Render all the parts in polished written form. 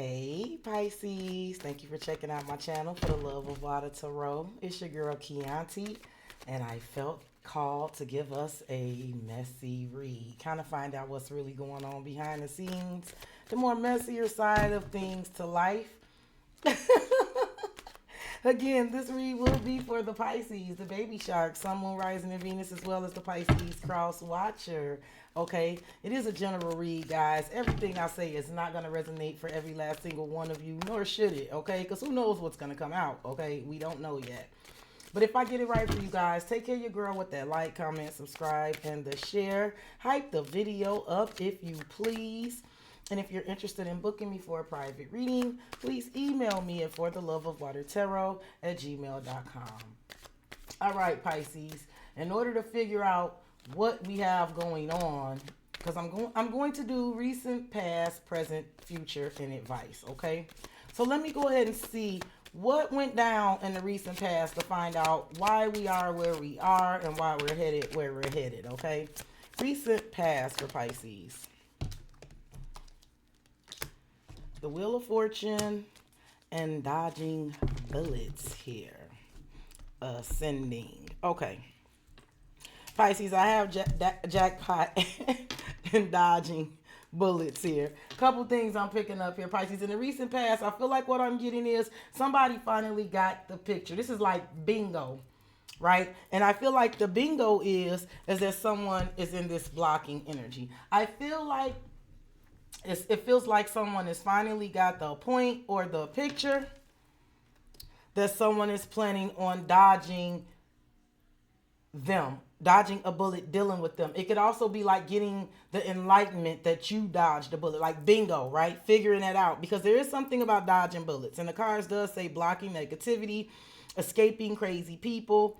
Hey Pisces, thank you for checking out my channel for the love of water tarot. It's your girl Chianti, and I felt called to give us a messy read. Kind of find out what's really going on behind the scenes, the more messier side of things to life. Again, this read will be for the Pisces, the baby shark, sun, moon, rising, and Venus, as well as the Pisces cross watcher. Okay, it is a general read, guys. Everything I say is not going to resonate for every last single one of you, nor should it, okay? Because who knows what's going to come out, okay? We don't know yet. But if I get it right for you guys, take care of your girl with that like, comment, subscribe, and the share. Hype the video up if you please. And if you're interested in booking me for a private reading, please email me at fortheloveofwatertarot@gmail.com. All right, Pisces. In order to figure out what we have going on, because I'm going to do recent, past, present, future, and advice. Okay. So let me go ahead and see what went down in the recent past to find out why we are where we are and why we're headed where we're headed. Okay. Recent past for Pisces. The Wheel of Fortune and dodging bullets here. Ascending. Okay. Pisces, I have jackpot and dodging bullets here. Couple things I'm picking up here, Pisces. In the recent past, I feel like what I'm getting is somebody finally got the picture. This is like bingo, right? And I feel like the bingo is that someone is in this blocking energy. I feel like it feels like someone has finally got the point or the picture that someone is planning on dodging a bullet, dealing with them. It could also be like getting the enlightenment that you dodged a bullet, like bingo, right? Figuring that out, because there is something about dodging bullets. And the cards does say blocking negativity, escaping crazy people,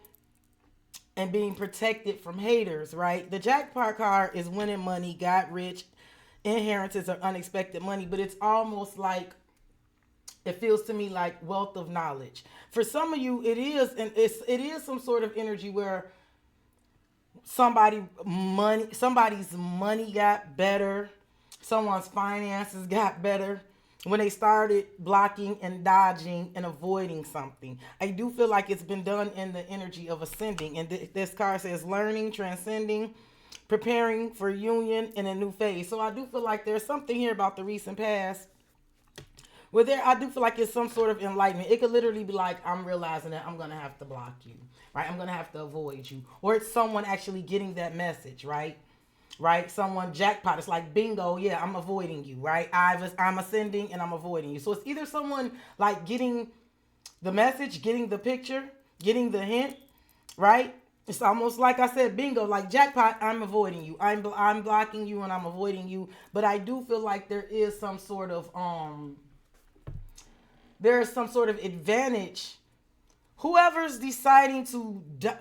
and being protected from haters, right? The jackpot card is winning money, got rich, inheritance or unexpected money, but it's almost like it feels to me like wealth of knowledge. For some of you, it is some sort of energy where somebody's money got better, someone's finances got better when they started blocking and dodging and avoiding something. I do feel like it's been done in the energy of ascending, and this card says learning, transcending, preparing for union in a new phase. So I do feel like there's something here about the recent past where I do feel like it's some sort of enlightenment. It could literally be like, I'm realizing that I'm going to have to block you, right? I'm going to have to avoid you. Or it's someone actually getting that message, right? Right? Someone jackpot. It's like bingo. Yeah, I'm avoiding you, right? I'm ascending and I'm avoiding you. So it's either someone like getting the message, getting the picture, getting the hint, right? It's almost like I said, bingo, like jackpot, I'm avoiding you. I'm blocking you and I'm avoiding you. But I do feel like there is some sort of advantage. Whoever's deciding to dodge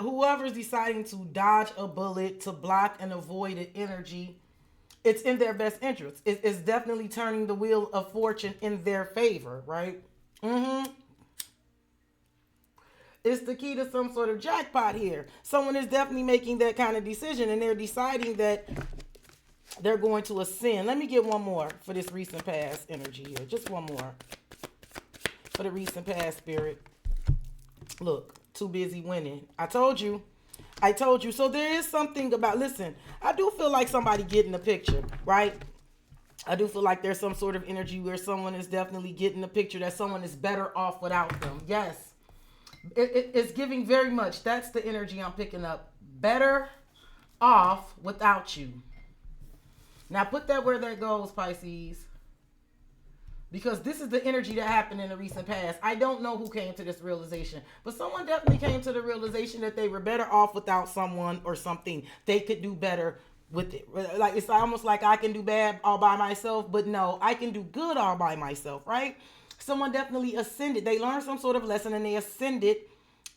a bullet, to block and avoid an energy, it's in their best interest. It's definitely turning the wheel of fortune in their favor, right? It's the key to some sort of jackpot here. Someone is definitely making that kind of decision, and they're deciding that they're going to ascend. Let me get one more for this recent past energy here. Just one more for the recent past, Spirit. Look, too busy winning. I told you. So there is something about, listen, I do feel like somebody getting the picture, right? I do feel like there's some sort of energy where someone is definitely getting the picture that someone is better off without them. Yes. It's giving very much. That's the energy I'm picking up. Better off without you. Now put that where that goes, Pisces. Because this is the energy that happened in the recent past. I don't know who came to this realization, but someone definitely came to the realization that they were better off without someone or something. They could do better with it. Like, it's almost like I can do bad all by myself, but no, I can do good all by myself, right? Someone definitely ascended. They learned some sort of lesson and they ascended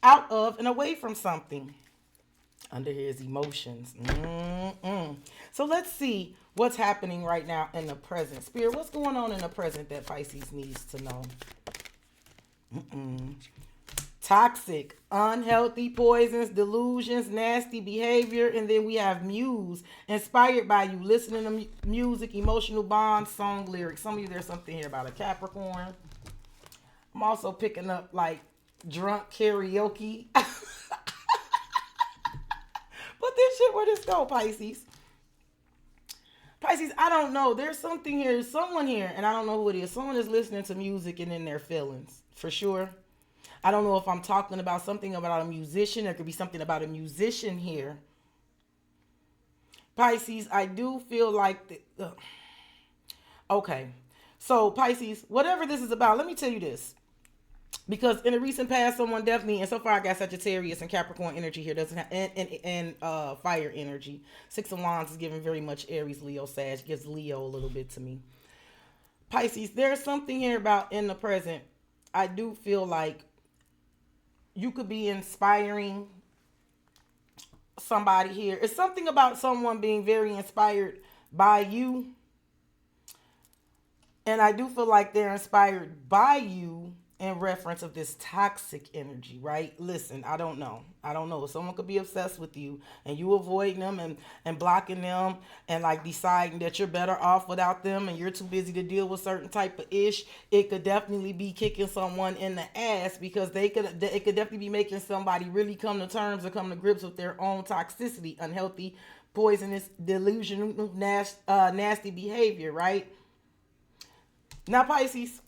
out of and away from something. Under his emotions. So let's see what's happening right now in the present. Spirit, what's going on in the present that Pisces needs to know? toxic, unhealthy, poisons, delusions, nasty behavior. And then we have muse, inspired by you, listening to music, emotional bonds, song lyrics. Some of you, there's something here about a Capricorn. I'm also picking up like drunk karaoke. But this shit, where this go, Pisces? Pisces, I don't know. There's something here, someone here, and I don't know who it is. Someone is listening to music and in their feelings, for sure. I don't know if I'm talking about something about a musician. There could be something about a musician here. Pisces, I do feel like... Okay. So, Pisces, whatever this is about, let me tell you this. Because in the recent past, someone definitely, and so far I got Sagittarius and Capricorn energy here, doesn't have, and fire energy. Six of Wands is giving very much Aries, Leo, Sag, gives Leo a little bit to me. Pisces, there's something here about in the present. I do feel like you could be inspiring somebody here. It's something about someone being very inspired by you. And I do feel like they're inspired by you in reference of this toxic energy, right? Listen, I don't know. Someone could be obsessed with you and you avoiding them and blocking them and like deciding that you're better off without them and you're too busy to deal with certain type of ish. It could definitely be kicking someone in the ass because it could definitely be making somebody really come to terms or come to grips with their own toxicity, unhealthy, poisonous, delusional, nasty behavior, right? Now, Pisces,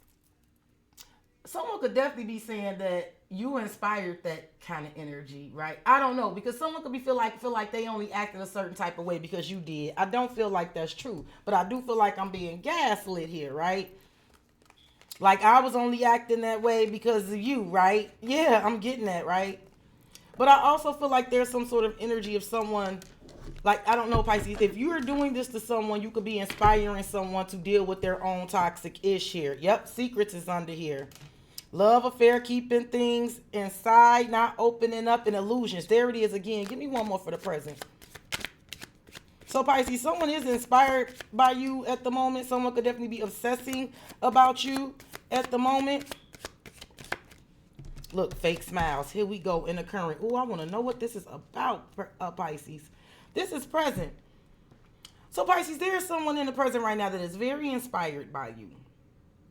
someone could definitely be saying that you inspired that kind of energy, right? I don't know, because someone could feel like they only acted a certain type of way because you did. I don't feel like that's true, but I do feel like I'm being gaslit here, right? Like I was only acting that way because of you, right? Yeah, I'm getting that, right? But I also feel like there's some sort of energy of someone, like, I don't know, Pisces, if you are doing this to someone, you could be inspiring someone to deal with their own toxic ish here. Yep, secrets is under here. Love affair, keeping things inside, not opening up, and illusions. There it is again. Give me one more for the present. So, Pisces, someone is inspired by you at the moment. Someone could definitely be obsessing about you at the moment. Look, fake smiles. Here we go in the current. Oh, I want to know what this is about, Pisces. This is present. So, Pisces, there is someone in the present right now that is very inspired by you.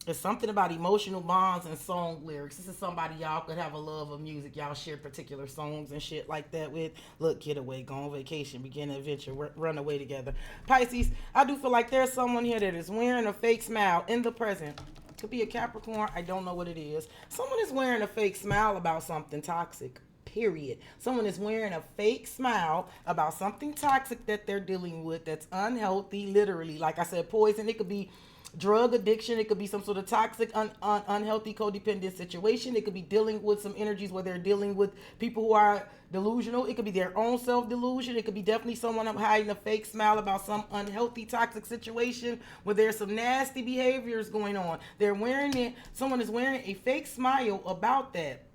It's something about emotional bonds and song lyrics. This is somebody y'all could have a love of music. Y'all share particular songs and shit like that with. Look, get away, go on vacation, begin an adventure, run away together. Pisces, I do feel like there's someone here that is wearing a fake smile in the present. Could be a Capricorn. I don't know what it is. Someone is wearing a fake smile about something toxic. Period. Someone is wearing a fake smile about something toxic that they're dealing with that's unhealthy, literally. Like I said, poison. It could be drug addiction. It could be some sort of toxic, unhealthy, codependent situation. It could be dealing with some energies where they're dealing with people who are delusional. It could be their own self-delusion. It could be definitely someone hiding a fake smile about some unhealthy, toxic situation where there's some nasty behaviors going on. They're wearing it. Someone is wearing a fake smile about that.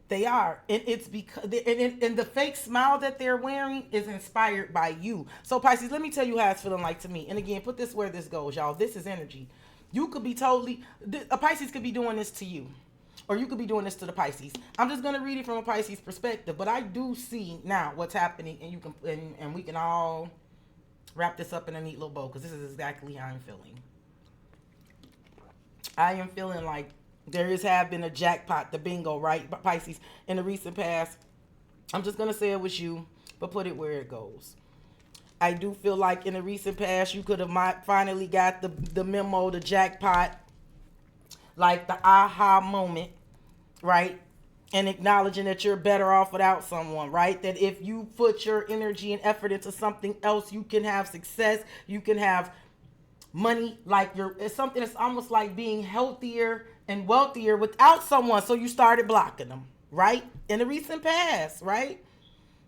They are, and it's because and the fake smile that they're wearing is inspired by you. So, Pisces, let me tell you how it's feeling like to me. And again, put this where this goes, y'all. This is energy. You could be a Pisces could be doing this to you, or you could be doing this to the Pisces. I'm just gonna read it from a Pisces perspective, but I do see now what's happening, and you can and we can all wrap this up in a neat little bow because this is exactly how I'm feeling. I am feeling like there have been a jackpot, the bingo, right, Pisces, in the recent past. I'm just going to say it was you, but put it where it goes. I do feel like in the recent past, you could have finally got the memo, the jackpot, like the aha moment, right? And acknowledging that you're better off without someone, right? That if you put your energy and effort into something else, you can have success, you can have money, like it's something that's almost like being healthier and wealthier without someone. So you started blocking them, right? In the recent past, right?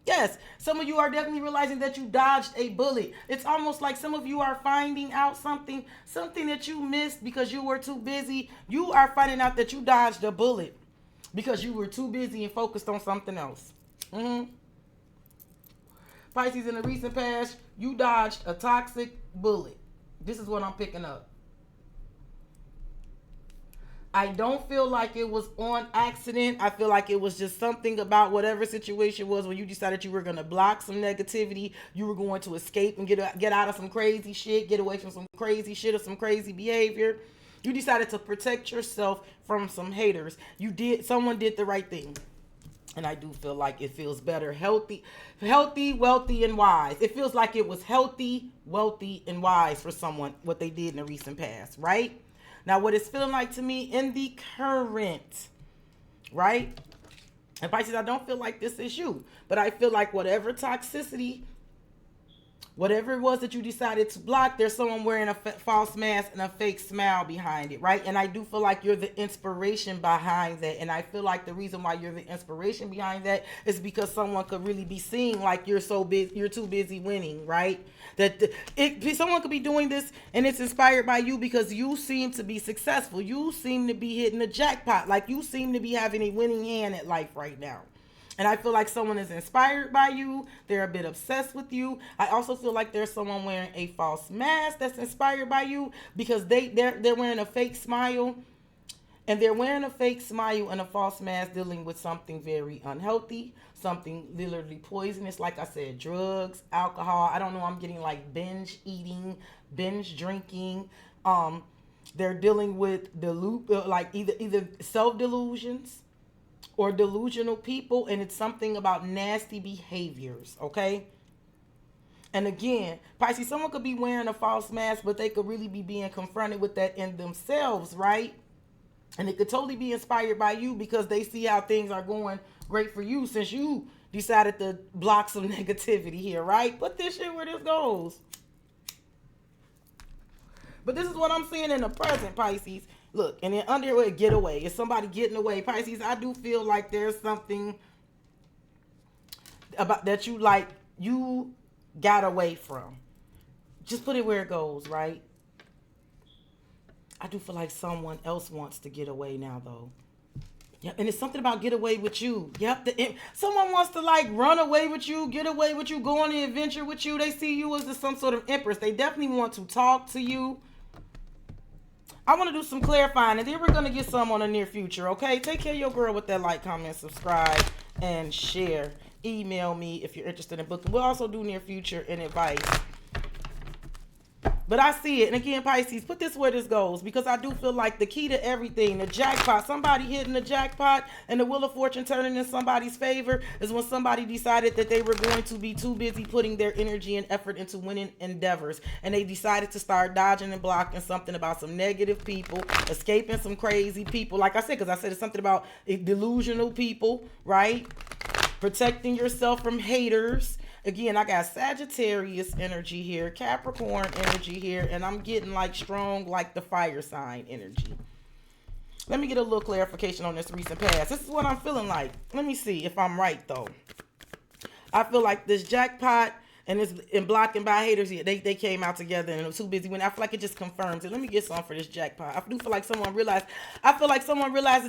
Yes, some of you are definitely realizing that you dodged a bullet. It's almost like some of you are finding out something that you missed because you were too busy. You are finding out that you dodged a bullet because you were too busy and focused on something else. Pisces, in the recent past, you dodged a toxic bullet. This is what I'm picking up. I don't feel like it was on accident. I feel like it was just something about whatever situation was when you decided you were going to block some negativity. You were going to escape and get out of some crazy shit, get away from some crazy shit or some crazy behavior. You decided to protect yourself from some haters. Someone did the right thing. And I do feel like it feels better, healthy, wealthy, and wise. It feels like it was healthy, wealthy, and wise for someone, what they did in the recent past, right? Now, what it's feeling like to me in the current, right? And Pisces, I don't feel like this is you, but I feel like whatever toxicity, whatever it was that you decided to block, there's someone wearing a false mask and a fake smile behind it, right? And I do feel like you're the inspiration behind that. And I feel like the reason why you're the inspiration behind that is because someone could really be seeing like you're so busy, you're too busy winning, right? Someone could be doing this and it's inspired by you because you seem to be successful. You seem to be hitting the jackpot. Like you seem to be having a winning hand at life right now. And I feel like someone is inspired by you. They're a bit obsessed with you. I also feel like there's someone wearing a false mask that's inspired by you because they're wearing a fake smile. And they're wearing a fake smile and a false mask dealing with something very unhealthy, something literally poisonous. Like I said, drugs, alcohol. I don't know. I'm getting like binge eating, binge drinking. They're dealing with like either self-delusions or delusional people, and it's something about nasty behaviors, okay? And again, Pisces, someone could be wearing a false mask, but they could really be being confronted with that in themselves, right? And it could totally be inspired by you because they see how things are going great for you since you decided to block some negativity here, right? Put this shit where this goes. But this is what I'm seeing in the present, Pisces. Look, and then underway, get away. Is somebody getting away? Pisces, I do feel like there's something about that you got away from. Just put it where it goes, right? I do feel like someone else wants to get away now, though. Yeah, and it's something about get away with you. Yep, someone wants to like run away with you, get away with you, go on the adventure with you. They see you as some sort of empress. They definitely want to talk to you. I want to do some clarifying, and then we're going to get some on the near future, okay? Take care of your girl with that like, comment, subscribe, and share. Email me if you're interested in booking. We'll also do near future and advice. But I see it. And again, Pisces, put this where this goes. Because I do feel like the key to everything, the jackpot, somebody hitting the jackpot and the wheel of fortune turning in somebody's favor is when somebody decided that they were going to be too busy putting their energy and effort into winning endeavors. And they decided to start dodging and blocking something about some negative people, escaping some crazy people. Like I said, because I said it's something about delusional people, right? Protecting yourself from haters. Again, I got Sagittarius energy here, Capricorn energy here, and I'm getting like strong like the fire sign energy. Let me get a little clarification on this recent past. This is what I'm feeling like. Let me see if I'm right, though. I feel like this jackpot and this and blocking by haters, they came out together and it was too busy. When I feel like it just confirms it. Let me get some for this jackpot. I do feel like someone realized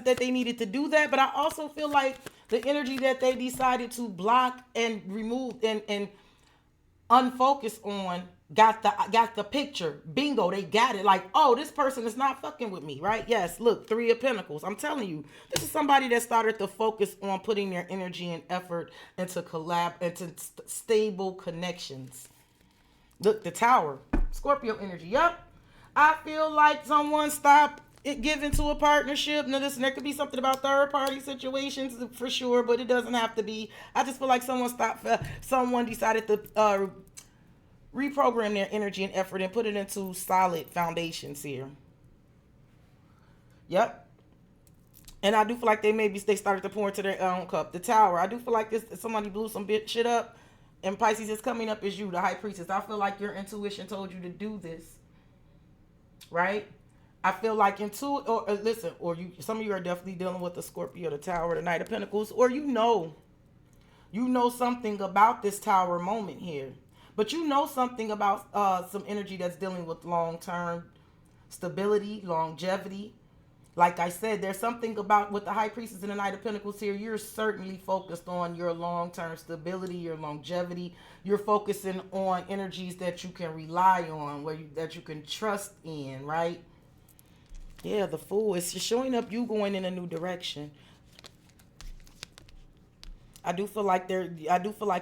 that they needed to do that, but I also feel like the energy that they decided to block and remove and unfocus on got the picture. Bingo, they got it. Like, oh, this person is not fucking with me, right? Yes, look, 3 of Pentacles. I'm telling you, this is somebody that started to focus on putting their energy and effort into stable connections. Look, the Tower, Scorpio energy. Yep, I feel like someone stopped it giving to a partnership. Now, listen, there could be something about third party situations for sure, but it doesn't have to be. I just feel like someone decided to reprogram their energy and effort and put it into solid foundations here. Yep. And I do feel like they started to pour into their own cup. The Tower. I do feel like somebody blew some shit up, and Pisces is coming up as you, the High Priestess. I feel like your intuition told you to do this, right? I feel like some of you are definitely dealing with the Scorpio, the Tower, the Knight of Pentacles, or you know something about this Tower moment here. But you know something about some energy that's dealing with long-term stability, longevity. Like I said, there's something about with the High Priestess and the Knight of Pentacles here. You're certainly focused on your long-term stability, your longevity. You're focusing on energies that you can rely on, that you can trust in, right? Yeah, the Fool. It's just showing up you going in a new direction. I do feel like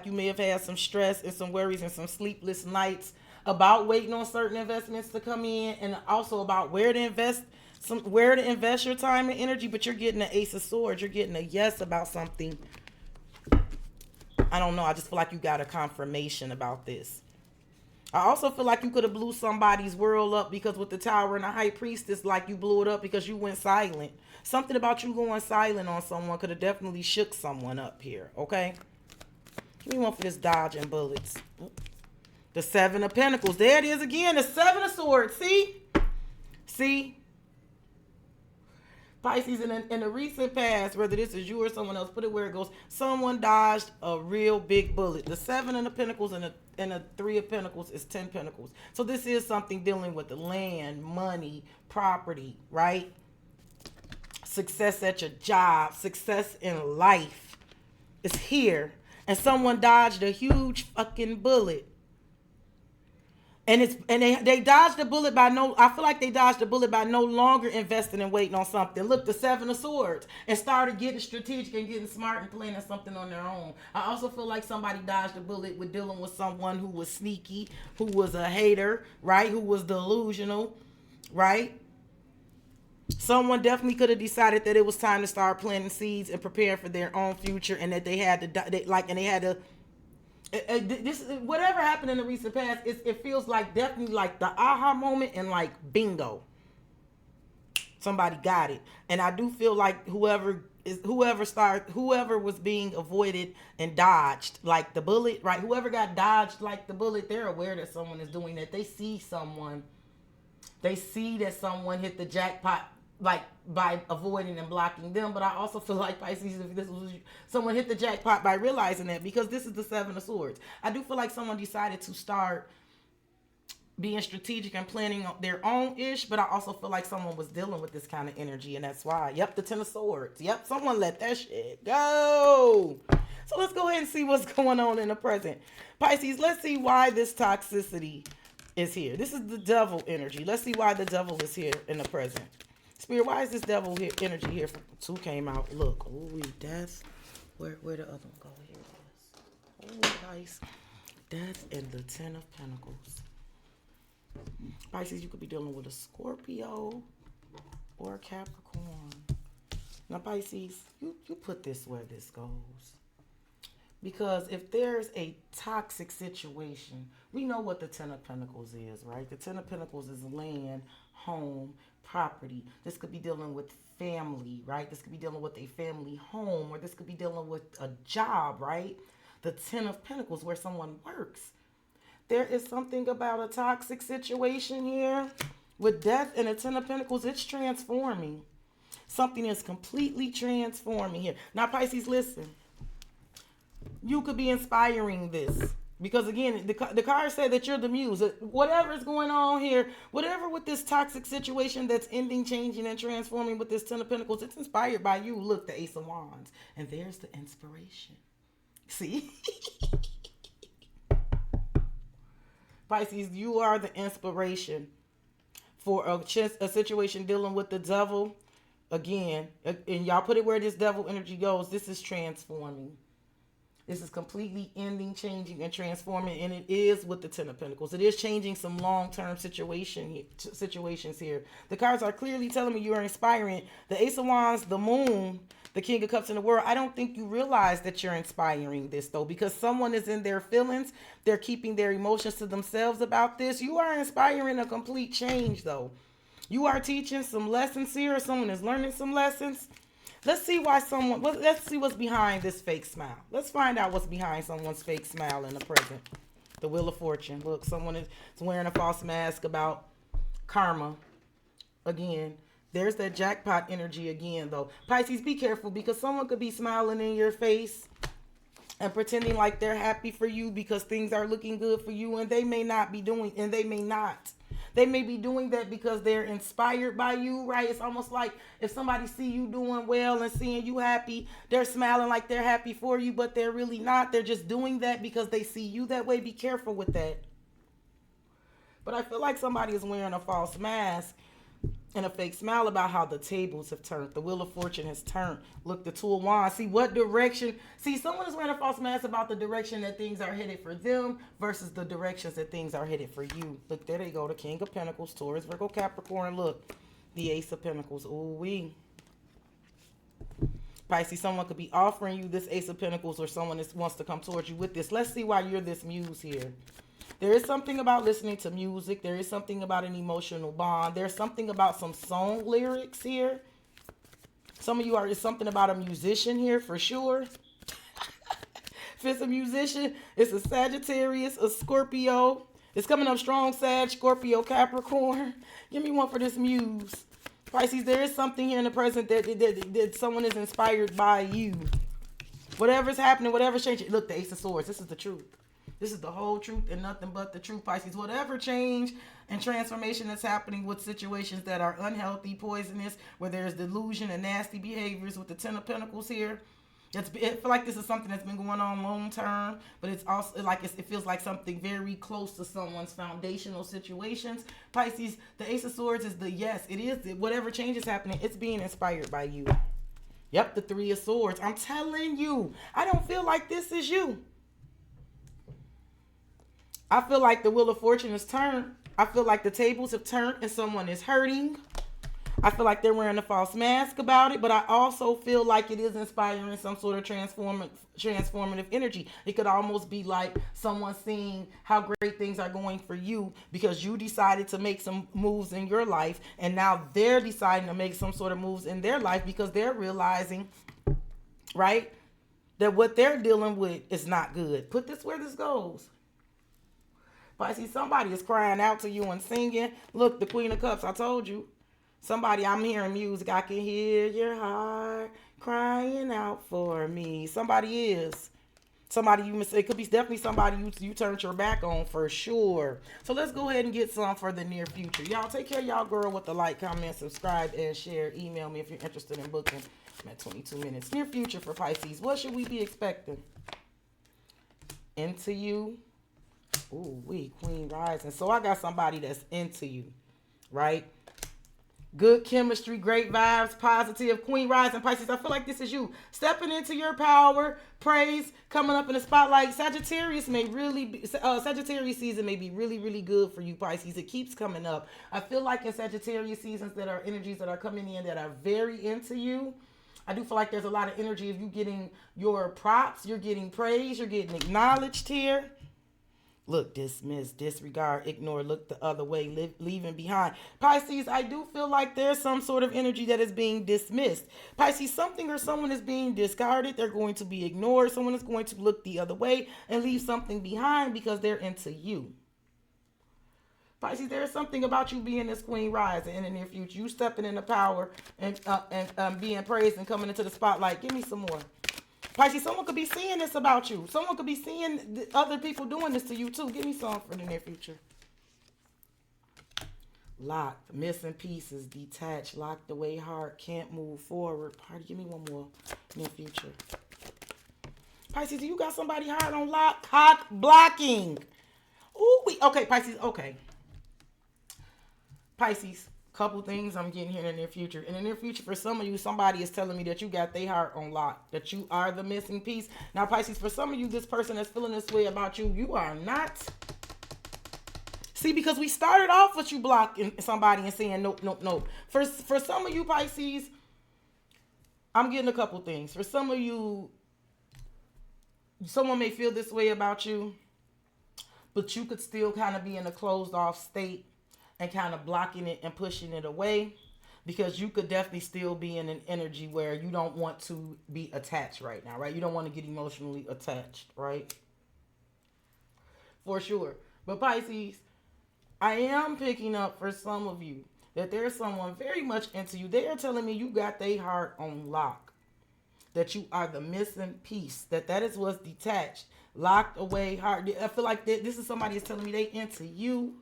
you may have had some stress and some worries and some sleepless nights about waiting on certain investments to come in, and also about where to invest your time and energy. But you're getting an Ace of Swords. You're getting a yes about something. I don't know. I just feel like you got a confirmation about this. I also feel like you could have blew somebody's world up, because with the Tower and the High Priestess, like you blew it up because you went silent. Something about you going silent on someone could have definitely shook someone up here, okay? Give me one for this dodging bullets. The Seven of Pentacles. There it is again. The Seven of Swords. See? See? Pisces, in the recent past, whether this is you or someone else, put it where it goes. Someone dodged a real big bullet. The Seven of the Pentacles and the Three of Pentacles is 10 Pentacles. So this is something dealing with the land, money, property, right? Success at your job, success in life is here. And someone dodged a huge fucking bullet. And they dodged the bullet by I feel like they dodged the bullet by no longer investing and waiting on something. Look, the Seven of Swords, and started getting strategic and getting smart and planning something on their own. I also feel like somebody dodged the bullet with dealing with someone who was sneaky, who was a hater, right? Who was delusional, right? Someone definitely could have decided that it was time to start planting seeds and preparing for their own future, and that they had to this whatever happened in the recent past, it feels like definitely like the aha moment, and like bingo, somebody got it. And I do feel like whoever was being avoided and dodged like the bullet, right? Whoever got dodged like the bullet, they're aware that someone is doing that. They see that someone hit the jackpot, like by avoiding and blocking them. But I also feel like, Pisces, if this was someone hit the jackpot by realizing that, because this is the Seven of Swords. I do feel like someone decided to start being strategic and planning their own ish, but I also feel like someone was dealing with this kind of energy, and that's why. Yep, the Ten of Swords. Yep, someone let that shit go. So let's go ahead and see what's going on in the present. Pisces, let's see why this toxicity is here. This is the Devil energy. Let's see why the Devil is here in the present. Spirit, why is this Devil here, energy here? Two came out. Look, ooh, Death. Where the other one go? Here it is. Oh, nice. Death and the Ten of Pentacles. Pisces, you could be dealing with a Scorpio or a Capricorn. Now, Pisces, you put this where this goes. Because if there's a toxic situation, we know what the Ten of Pentacles is, right? The Ten of Pentacles is land, home, property. This could be dealing with family, right? This could be dealing with a family home, or this could be dealing with a job, right? The Ten of Pentacles, where someone works. There is something about a toxic situation here. With Death and the Ten of Pentacles, it's transforming. Something is completely transforming here. Now, Pisces, listen. You could be inspiring this. Because again, the card said that you're the muse. Whatever is going on here, whatever with this toxic situation that's ending, changing, and transforming with this Ten of Pentacles, it's inspired by you. Look, the Ace of Wands. And there's the inspiration. See? Pisces, you are the inspiration for a situation dealing with the Devil. Again, and y'all put it where this Devil energy goes. This is transforming. This is completely ending, changing, and transforming, and it is with the Ten of Pentacles. It is changing some long-term situations here. The cards are clearly telling me you are inspiring. The Ace of Wands, the Moon, the King of Cups in the World. I don't think you realize that you're inspiring this, though, because someone is in their feelings. They're keeping their emotions to themselves about this. You are inspiring a complete change, though. You are teaching some lessons here. Someone is learning some lessons. Let's see let's see what's behind this fake smile. Let's find out what's behind someone's fake smile in the present. The Wheel of Fortune. Look, someone is wearing a false mask about karma. Again, there's that jackpot energy again, though. Pisces, be careful, because someone could be smiling in your face and pretending like they're happy for you because things are looking good for you, and they may not be doing, and they may not. They may be doing that because they're inspired by you, right? It's almost like if somebody see you doing well and seeing you happy, they're smiling like they're happy for you, but they're really not. They're just doing that because they see you that way. Be careful with that. But I feel like somebody is wearing a false mask and a fake smile about how the tables have turned. The wheel of fortune has turned. Look, the two of wands. See what direction. See, someone is wearing a false mask about the direction that things are headed for them versus the directions that things are headed for you. Look, there they go. The King of Pentacles, Taurus, Virgo, Capricorn. Look, the Ace of Pentacles. Ooh, wee. Pisces, someone could be offering you this Ace of Pentacles, or someone that wants to come towards you with this. Let's see why you're this muse here. There is something about listening to music. There is something about an emotional bond. There's something about some song lyrics here. Some of you are, it's something about a musician here for sure. If it's a musician, it's a Sagittarius, a Scorpio. It's coming up strong, Sag, Scorpio, Capricorn. Give me one for this muse. Pisces, there is something here in the present that someone is inspired by you. Whatever's happening, whatever's changing. Look, the Ace of Swords. This is the truth. This is the whole truth and nothing but the truth, Pisces. Whatever change and transformation that's happening with situations that are unhealthy, poisonous, where there's delusion and nasty behaviors with the Ten of Pentacles here. I feel like this is something that's been going on long term, but it's also like it feels like something very close to someone's foundational situations. Pisces, the Ace of Swords is the yes. It is whatever change is happening. It's being inspired by you. Yep, the Three of Swords. I'm telling you, I don't feel like this is you. I feel like the Wheel of Fortune has turned. I feel like the tables have turned and someone is hurting. I feel like they're wearing a false mask about it, but I also feel like it is inspiring some sort of transformative energy. It could almost be like someone seeing how great things are going for you because you decided to make some moves in your life, and now they're deciding to make some sort of moves in their life because they're realizing, right, that what they're dealing with is not good. Put this where this goes. But I see somebody is crying out to you and singing. Look, the Queen of Cups, I told you. Somebody, I'm hearing music. I can hear your heart crying out for me. Somebody is. Somebody you miss. It could be definitely somebody you turned your back on for sure. So let's go ahead and get some for the near future. Y'all take care of y'all girl with the like, comment, subscribe, and share. Email me if you're interested in booking. I'm at 22 minutes. Near future for Pisces. What should we be expecting? Into you. Ooh, Queen Rising. So I got somebody that's into you, right? Good chemistry, great vibes, positive. Queen Rising, Pisces. I feel like this is you stepping into your power, praise, coming up in the spotlight. Sagittarius Sagittarius season may be really, really good for you, Pisces. It keeps coming up. I feel like in Sagittarius seasons that are energies that are coming in that are very into you. I do feel like there's a lot of energy of you getting your props, you're getting praise, you're getting acknowledged here. Look, dismiss, disregard, ignore, look the other way, leaving behind. Pisces, I do feel like there's some sort of energy that is being dismissed. Pisces, something or someone is being discarded. They're going to be ignored. Someone is going to look the other way and leave something behind because they're into you. Pisces, there's something about you being this Queen Rising in the near future. You stepping into power and being praised and coming into the spotlight. Give me some more. Pisces, someone could be seeing this about you. Someone could be seeing other people doing this to you too. Give me some for the near future. Locked, missing pieces, detached, locked away, heart, can't move forward. Party, give me one more near future. Pisces, do you got somebody hard on lock? Cock blocking. Ooh, okay, Pisces, okay. Pisces, couple things I'm getting here in the near future. In the near future, for some of you, somebody is telling me that you got their heart on lock, that you are the missing piece. Now, Pisces, for some of you, this person that's feeling this way about you, you are not. See, because we started off with you blocking somebody and saying nope, nope, nope. For some of you, Pisces, I'm getting a couple things. For some of you, someone may feel this way about you, but you could still kind of be in a closed off state and kind of blocking it and pushing it away, because you could definitely still be in an energy where you don't want to be attached right now, right? You don't want to get emotionally attached, right? For sure. But Pisces, I am picking up for some of you that there's someone very much into you. They are telling me you got their heart on lock, that you are the missing piece, that is what's detached, locked away, heart. I feel like this is somebody is telling me they into you.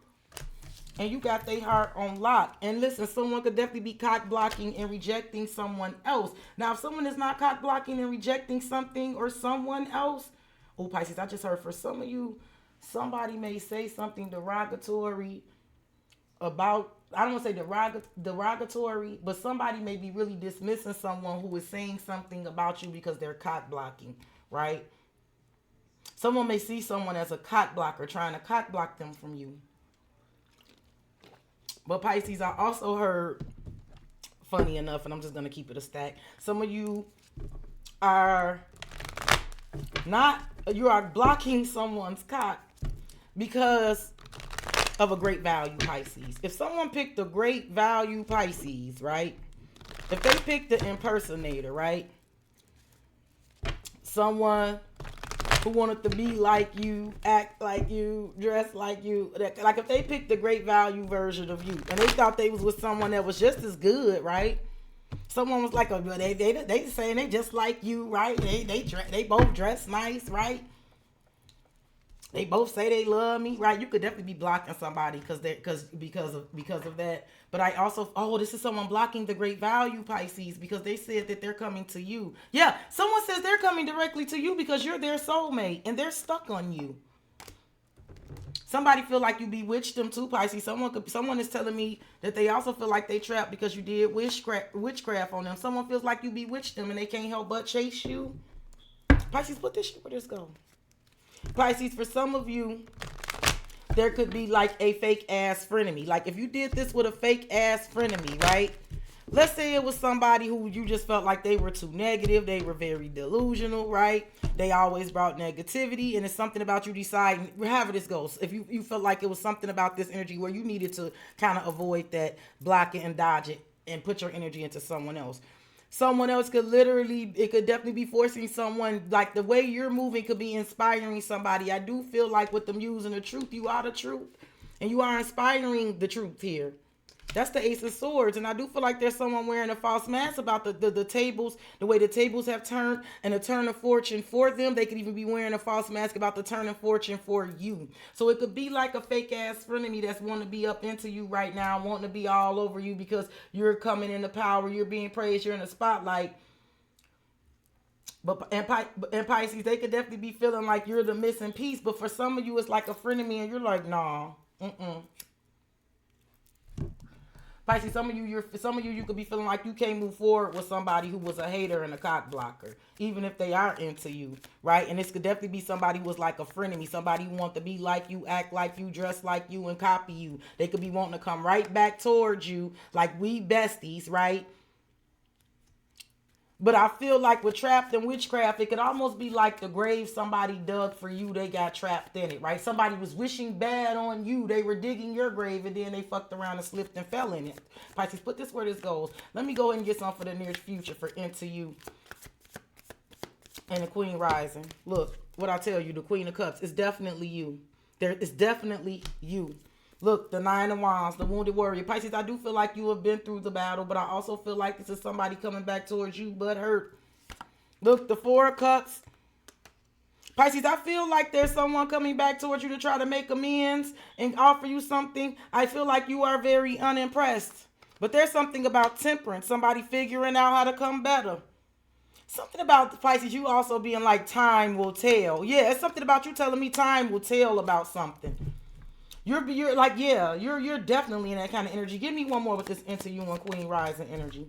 And you got their heart on lock. And listen, someone could definitely be cock blocking and rejecting someone else. Now, if someone is not cock blocking and rejecting something or someone else, oh, Pisces, I just heard for some of you, somebody may say something derogatory about I don't want to say derogatory, but somebody may be really dismissing someone who is saying something about you because they're cock blocking, right? Someone may see someone as a cock blocker, trying to cock block them from you. But Pisces, I also heard, funny enough, and I'm just going to keep it a stack, some of you are you are blocking someone's cock because of a great value Pisces. If someone picked a great value Pisces, right? If they picked the impersonator, right? Someone who wanted to be like you, act like you, dress like you. Like if they picked the great value version of you and they thought they was with someone that was just as good, right? Someone was like, they saying they just like you, right? They both dress nice, right? They both say they love me, right? You could definitely be blocking somebody because of that. But I also, this is someone blocking the great value Pisces because they said that they're coming to you. Yeah, someone says they're coming directly to you because you're their soulmate and they're stuck on you. Somebody feel like you bewitched them too, Pisces. Someone is telling me that they also feel like they trapped because you did witchcraft on them. Someone feels like you bewitched them and they can't help but chase you. Pisces, put this shit where this go. Pisces, for some of you, there could be like a fake ass frenemy. Like if you did this with a fake ass frenemy, right? Let's say it was somebody who you just felt like they were too negative. They were very delusional, right? They always brought negativity. And it's something about you deciding, however this goes. If you felt like it was something about this energy where you needed to kind of avoid that, block it and dodge it and put your energy into someone else. Someone else could it could definitely be forcing someone, like the way you're moving could be inspiring somebody. I do feel like with them using the truth, you are the truth. And you are inspiring the truth here. That's the Ace of Swords. And I do feel like there's someone wearing a false mask about the tables, the way the tables have turned and the turn of fortune for them. They could even be wearing a false mask about the turn of fortune for you. So it could be like a fake ass frenemy that's wanting to be up into you right now, wanting to be all over you because you're coming into power, you're being praised, you're in the spotlight. And Pisces, they could definitely be feeling like you're the missing piece. But for some of you, it's like a frenemy and you're like, nah, Pisces, some of you could be feeling like you can't move forward with somebody who was a hater and a cock blocker, even if they are into you, right? And this could definitely be somebody who was like a frenemy, somebody who wants to be like you, act like you, dress like you, and copy you. They could be wanting to come right back towards you like we besties, right? But I feel like with trapped and witchcraft, it could almost be like the grave somebody dug for you. They got trapped in it, right? Somebody was wishing bad on you. They were digging your grave and then they fucked around and slipped and fell in it. Pisces, put this where this goes. Let me go ahead and get some for the near future for Into You and the Queen Rising. Look, what I tell you, the Queen of Cups, it's definitely you. It's definitely you. Look, the Nine of Wands, the Wounded Warrior. Pisces, I do feel like you have been through the battle, but I also feel like this is somebody coming back towards you, but hurt. Look, the Four of Cups. Pisces, I feel like there's someone coming back towards you to try to make amends and offer you something. I feel like you are very unimpressed. But there's something about temperance, somebody figuring out how to come better. Something about Pisces, you also being like, time will tell. Yeah, it's something about you telling me time will tell about something. You're like, yeah, you're definitely in that kind of energy. Give me one more with this Into You and Queen Rising energy.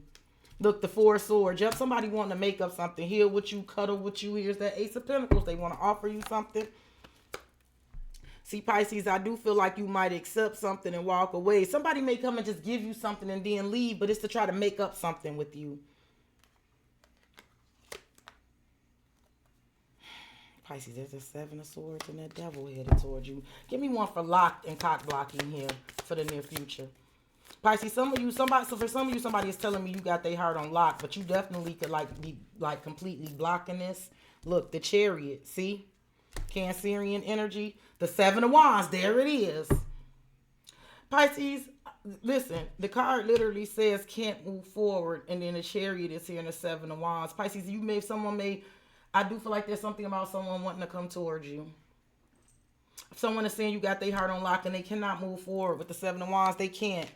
Look, the Four of Swords. Yep, somebody wanting to make up something. Heal with you, cuddle with you. Here's that Ace of Pentacles. They want to offer you something. See, Pisces, I do feel like you might accept something and walk away. Somebody may come and just give you something and then leave, but it's to try to make up something with you. Pisces, there's a Seven of Swords and that Devil headed towards you. Give me one for locked and cock blocking here for the near future. Pisces, for some of you, somebody is telling me you got their heart on lock, but you definitely could be completely blocking this. Look, the Chariot, see? Cancerian energy. The Seven of Wands, there it is. Pisces, listen, the card literally says can't move forward, and then the Chariot is here in the Seven of Wands. Pisces, I do feel like there's something about someone wanting to come towards you. If someone is saying you got their heart on lock and they cannot move forward with the Seven of Wands, they can't.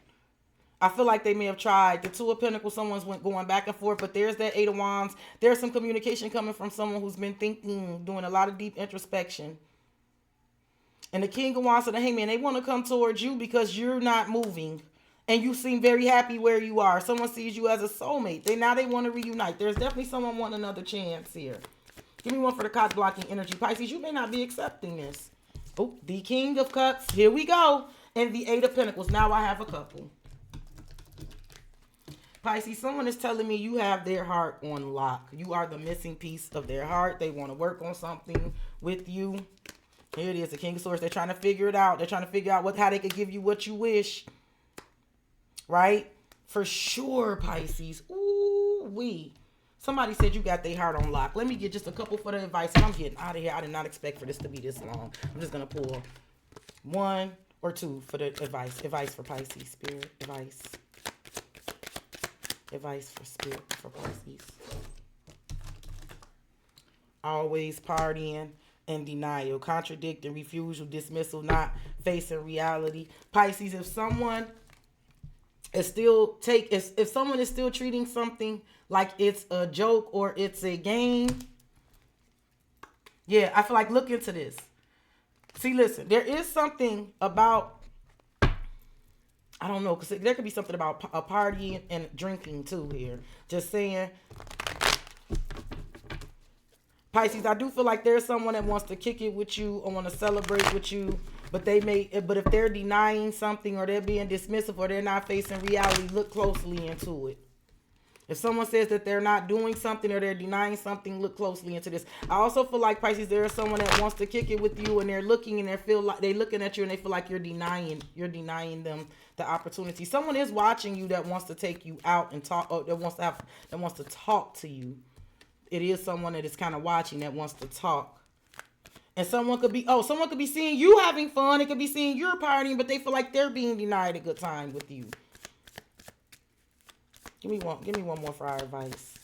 I feel like they may have tried. The Two of Pentacles, someone's going back and forth, but there's that Eight of Wands. There's some communication coming from someone who's been thinking, doing a lot of deep introspection. And the King of Wands and the Hangman, they want to come towards you because you're not moving. And you seem very happy where you are. Someone sees you as a soulmate. They want to reunite. There's definitely someone wanting another chance here. Give me one for the card blocking energy. Pisces, you may not be accepting this. Oh, the King of Cups. Here we go. And the Eight of Pentacles. Now I have a couple. Pisces, someone is telling me you have their heart on lock. You are the missing piece of their heart. They want to work on something with you. Here it is, the King of Swords. They're trying to figure it out. They're trying to figure out how they could give you what you wish. Right? For sure, Pisces. Ooh-wee. Somebody said you got their heart on lock. Let me get just a couple for the advice, and I'm getting out of here. I did not expect for this to be this long. I'm just going to pull 1 or 2 for the advice. Advice for Pisces, Spirit. Advice. Advice for Spirit for Pisces. Always partying and denial. Contradicting, refusal, dismissal, not facing reality. Pisces, if someone is still if someone is still treating something like it's a joke or it's a game, yeah, I feel like look into this. See, listen, there is something about, I don't know, because there could be something about a party and drinking too here. Just saying. Pisces, I do feel like there's someone that wants to kick it with you or want to celebrate with you, but if they're denying something or they're being dismissive or they're not facing reality, look closely into it. If someone says that they're not doing something or they're denying something, look closely into this. I also feel like, Pisces, there is someone that wants to kick it with you and they're looking and they're looking at you and they feel like you're denying them the opportunity. Someone is watching you that wants to take you out and talk, or that wants to talk to you. It is someone that is kind of watching that wants to talk. And someone could be seeing you having fun. It could be seeing you're partying, but they feel like they're being denied a good time with you. Give me one more for our advice.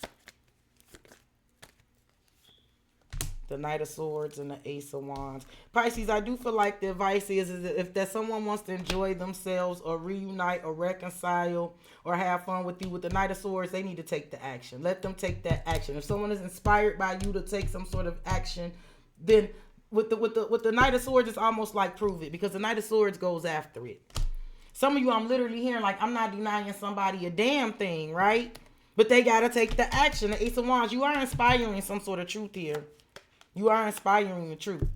The Knight of Swords and the Ace of Wands. Pisces, I do feel like the advice is if that someone wants to enjoy themselves or reunite or reconcile or have fun with you with the Knight of Swords, they need to take the action. Let them take that action. If someone is inspired by you to take some sort of action, then with the Knight of Swords, it's almost like prove it, because the Knight of Swords goes after it. Some of you, I'm literally hearing like, I'm not denying somebody a damn thing, right? But they got to take the action. The Ace of Wands, you are inspiring some sort of truth here. You are inspiring the truth.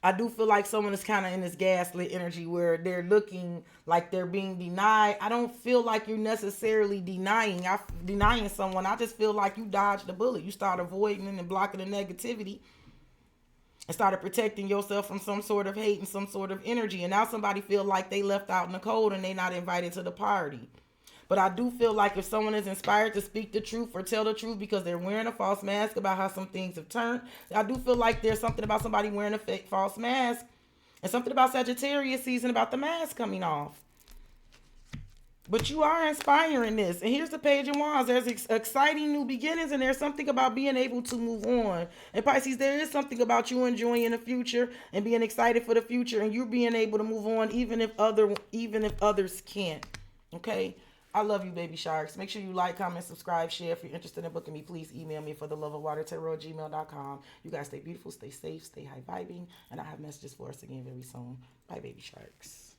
I do feel like someone is kind of in this gaslit energy where they're looking like they're being denied. I don't feel like you're necessarily denying someone. I just feel like you dodged the bullet. You start avoiding and blocking the negativity and started protecting yourself from some sort of hate and some sort of energy. And now somebody feel like they left out in the cold and they not invited to the party. But I do feel like if someone is inspired to speak the truth or tell the truth because they're wearing a false mask about how some things have turned, I do feel like there's something about somebody wearing a fake false mask and something about Sagittarius season about the mask coming off. But you are inspiring this. And here's the Page of Wands. There's exciting new beginnings, and there's something about being able to move on. And Pisces, there is something about you enjoying the future and being excited for the future, and you being able to move on even if others can't. Okay? I love you, baby sharks. Make sure you like, comment, subscribe, share. If you're interested in booking me, please email me for theloveofwatertarot@gmail.com. You guys stay beautiful, stay safe, stay high vibing, and I have messages for us again very soon. Bye, baby sharks.